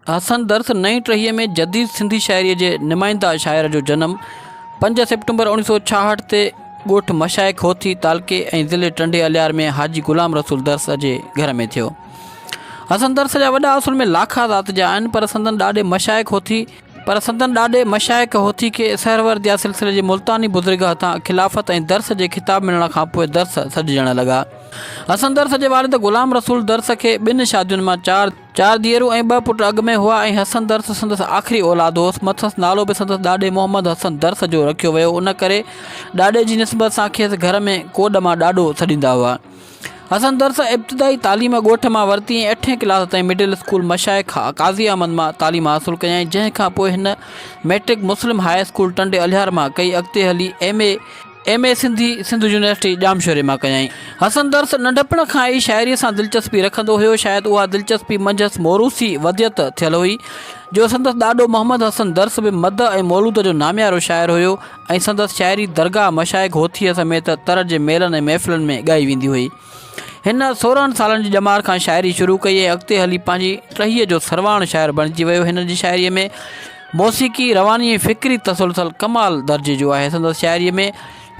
हसन दर्स नई टहीअ में जदीद सिंधी शाइरी के नुमाइंदा शायर जो जन्म 5 सितंबर 1966 ते ॻोठ मशाइख होथी तालके ऐं ज़िले टंडे अलियार में हाजी गुलाम रसूल दर्स जे घर में थियो। हसन दर्स जा वॾा असुल में लाखा ज़ात जा आहिनि, पर संदन ॾाढे मशाइख होथी के सहरवर्दिया सिलसिले जे मुल्तानी बुज़ुर्ग हथां खिलाफ़त ऐं दर्स जे खिताब मिलण खां पोइ दर्स सॾिजण लॻा। हसन दर्स जे वालिद गुलाम रसूल दर्स के 2 शादियुनि मां 4 धीअरूं ऐं 2 पुट अॻु में हुआ ऐं हसन दर्स संदसि आख़िरी औलाद होसि। मथसि नालो बि संदसि ॾाॾे मोहम्मद हसन दर्स जो रखियो वियो, उन करे ॾाॾे जी निस्बत सां खेसि घर में कोॾ मां ॾाॾो सॾींदा हुआ। हसन दर्स इब्तिदाई तालीम ॻोठ मां वरिती ऐं 8 क्लास ताईं मिडिल स्कूल मशाइख काज़ी अहमद मां तालीम हासिलु कयईं, जंहिंखां पोइ हिन मैट्रिक मुस्लिम हाई स्कूल टंडे अलियार मां कई। अॻिते हली एम ए सिंधु यूनिवर्सिटी जामशोरे मां कयईं। हसन दर्स नंढपण खां ई शाइरीअ सां दिलचस्पी रखंदो हुयो। शायदि उहा दिलचस्पी मंझसि मोरूसी वदियत थियल हुई, जो संदसि ॾाॾो मोहम्मद हसन दर्स बि मद ऐं मौलूद जो नामियारो शाइर हुयो ऐं संदसि शाइरी दरगाह मशाइख होथीअ समेत तर जे मेलनि ऐं महफ़िलनि में ॻाई वेंदी हुई। हिन 16 सालनि जी ॼमार खां शाइरी शुरू कई ऐं अॻिते हली पंहिंजी टहीअ जो सरवाण शाइर बणिजी वियो। हिन जी शाइरीअ में मौसीक़ी, रवानी ऐं फ़िक्री तसलसल कमाल दर्जे जो आहे। संदसि शाइरीअ में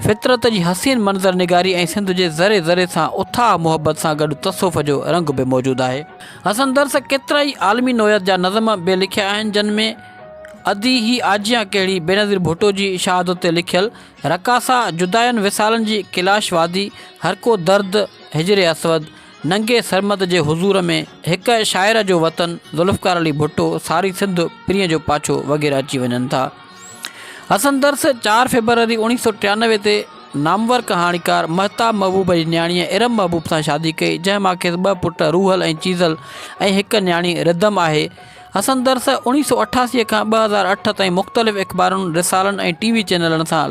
फितरत जी हसीन मंज़र निगारी ऐं सिंध जे ज़रे ज़रे सां उथाह मुहबत सां गॾु तसौफ़ जो रंग बि मौजूदु आहे। हसन दर्स केतिरा ई आलमी नोयत जा नज़म बि लिखिया आहिनि, जिन में अदी ही आजियां कहिड़ी बेनज़ीर भुट्टो जी शहादत ते लिखियल, रकासा जुदायन विसालनि जी किलाश वादी, हर को दर्द हिजरे असवद, नंगे सरमद जे हुज़ूर में, हिक शाइर जो वतन, ज़ुल्फ़कार अली भुट्टो, सारी सिंध प्रिय जो पाछो वग़ैरह अची वञनि था। हसन दर्स 4 फरवरी 1993 ते नामवर कहाणीकार महताब महबूब जी न्याणीअ इरम महबूब सां शादी कई, जंहिंमां खेसि 2 पुट रूहल ऐं चीज़ल ऐं हिक न्याणी रिदम आहे। हसन दर्स 1988 खां 2008 ताईं मुख़्तलिफ़ अख़बारुनि, रिसालनि ऐं TV चैनलनि सां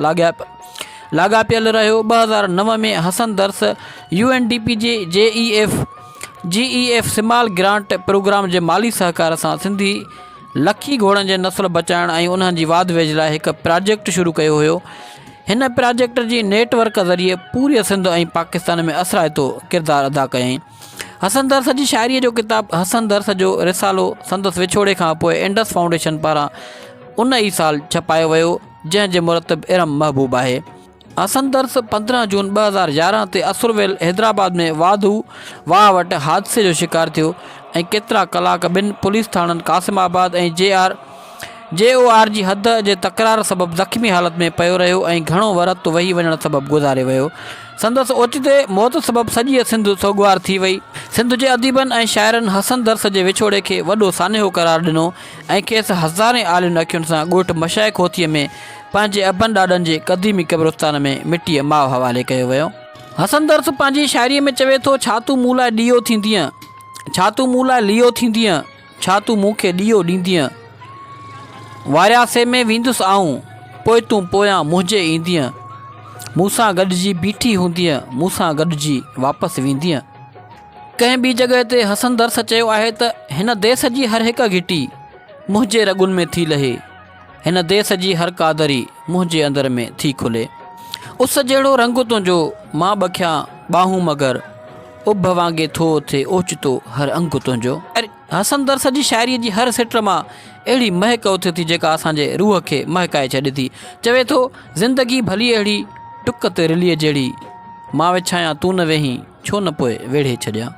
लाॻापियल रहियो। 2009 में हसन दर्स UNDP जे GEF सिमाल ग्रांट प्रोग्राम जे माली सहकार सां सिंधी लखी घोड़नि जे नस्ल बचाइण ऐं उन्हनि जी वाध वेझ लाइ हिकु प्रोजेक्ट शुरू कयो हुयो। हिन प्रोजेक्ट जी नेटवर्क ज़रिए पूरे सिंध ऐं पाकिस्तान में असराइतो किरदारु अदा कयईं। हसन दर्स जी शाइरीअ जो किताबु हसन दर्स जो रिसालो संदसि विछोड़े खां पोइ इंडस फाउंडेशन पारां उन ई साल छपायो वियो, जंहिंजे मुरतब इरम महबूब आहे। हसन दर्स 15 जून 2011 ते असुरवेल हैदराबाद में वाह वटि हादसे जो शिकार थियो ऐं केतिरा कलाक 2 पुलिस थाणनि कासिमाबाद ऐं JOR जी हद जे तकरार सबबि ज़ख़्मी हालत में पियो रहियो ऐं घणो वरत वही वञण सबबि गुज़ारे वियो। संदसि ओचिते मौत सबबि सॼी सिंध सोगवार थी वई। सिंध जे अदीबनि ऐं शाइरनि हसन दर्स जे विछोड़े खे वॾो सान्हो करार ॾिनो ऐं खेसि हज़ारे आलियुनि अखियुनि सां ॻोठ मशाइख होथीअ में पंहिंजे अबनि ॾाॾनि जे क़दीमी क़ब्रिस्तान में मिटीअ माउ हवाले कयो वियो। हसन दर्स पंहिंजी शाइरीअ में चवे थो, छा तूं मूं लाइ ॾीओ थींदीअं, छा तूं मूं लाइ लियो थींदीअं, छा तूं मूंखे ॾीओ ॾींदीअं, वारियासे में वेंदुसि आऊं, पोइ तूं पोयां मुंहिंजे ईंदीअं, मूंसां गॾिजी बीठी हूंदीअं, मूंसां गॾिजी वापसि वेंदीअं। कंहिं ॿी जॻह ते हसन दर्स चयो आहे त हिन देस जी हर हिकु घिटी मुंहिंजे रॻुनि में थी लहे, हिन देस जी हर कादरी मुंहिंजे अंदर में थी खुले। उस जहिड़ो रंग तुंहिंजो मां बखियां ॿाहूं मगर, उभ वांगे थो थिए ओचितो हर अंग तुंहिंजो। हसन दर्स जी शाइरीअ जी हर सिट मां अहिड़ी महक उथे थी जेका असांजे रूह खे महकाए छॾे थी। चवे थो, ज़िंदगी भली अहिड़ी टुक ते रिलीअ जहिड़ी, मां विछायां तूं न वेहीं, छो न पोइ वेढ़े छॾियां।